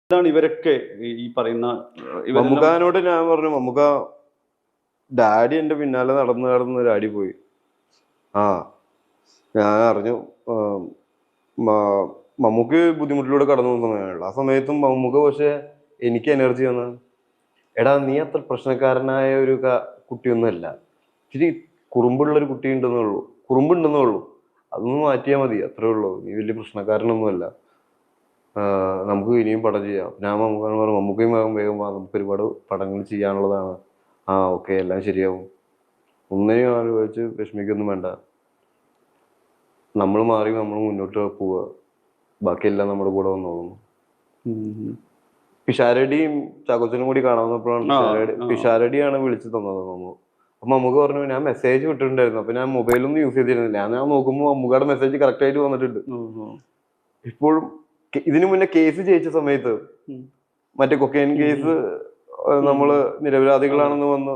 ഇതാണ് ഇവരൊക്കെ ഈ പറയുന്ന ഇവരെല്ലാം മമ്മൂക്കാനോട് ഞാൻ പറഞ്ഞു, മമ്മൂക്ക ഡാഡി എന്റെ പിന്നാലെ നടന്ന് നടന്ന് ഡാഡി പോയി. ആ ഞാൻ അറിഞ്ഞു. മമ്മൂക്ക് ബുദ്ധിമുട്ടിലൂടെ കടന്നു പോകുന്ന സമയമാണല്ലോ. ആ സമയത്തും മമ്മൂക്ക പക്ഷെ എനിക്ക് എനർജി വന്ന, എടാ നീ അത്ര പ്രശ്നക്കാരനായ ഒരു കുട്ടിയൊന്നും അല്ല, ഇച്ചിരി കുറുമ്പുള്ള ഒരു കുട്ടി ഉണ്ടെന്നുള്ളൂ, കുറുമ്പുണ്ടെന്നുള്ളൂ, അതൊന്നും മാറ്റിയാൽ മതി, അത്രേ ഉള്ളൂ, നീ വലിയ പ്രശ്നക്കാരനൊന്നുമല്ല, നമുക്ക് ഇനിയും പടം ചെയ്യാം. ഞാൻ മമ്മൂക്കാണ് പറഞ്ഞു, മമ്മൂക്കയും വേഗം വേഗം നമുക്ക് ഒരുപാട് പടങ്ങൾ ചെയ്യാനുള്ളതാണ്. ആ ഓക്കെ, എല്ലാം ശരിയാവും, ഒന്നിനെയും ആലോചിച്ച് വിഷമിക്കൊന്നും വേണ്ട, നമ്മൾ മാറി നമ്മൾ മുന്നോട്ട് പോവുക, ബാക്കിയെല്ലാം നമ്മുടെ കൂടെ വന്നോളും. പിഷാരടിയും ചാക്കോച്ചനും കൂടി കാണാവുന്നപ്പോഴാണ് പിഷാരടിയാണ് വിളിച്ചു തന്നത് മമ്മു. അപ്പൊ മമ്മൂക്ക് പറഞ്ഞു, ഞാൻ മെസ്സേജ് വിട്ടിട്ടുണ്ടായിരുന്നു, അപ്പൊ ഞാൻ മൊബൈലൊന്നും യൂസ് ചെയ്തിരുന്നില്ല, ഞാൻ നോക്കുമ്പോൾ മമ്മൂക്കയുടെ മെസ്സേജ് കറക്റ്റ് ആയിട്ട് വന്നിട്ടുണ്ട്. ഇപ്പോഴും ഇതിനു മുന്നേ കേസ് ജയിച്ച സമയത്ത്, മറ്റേ കൊക്കൈൻ കേസ് നമ്മള് നിരപരാധികളാണെന്ന് വന്ന്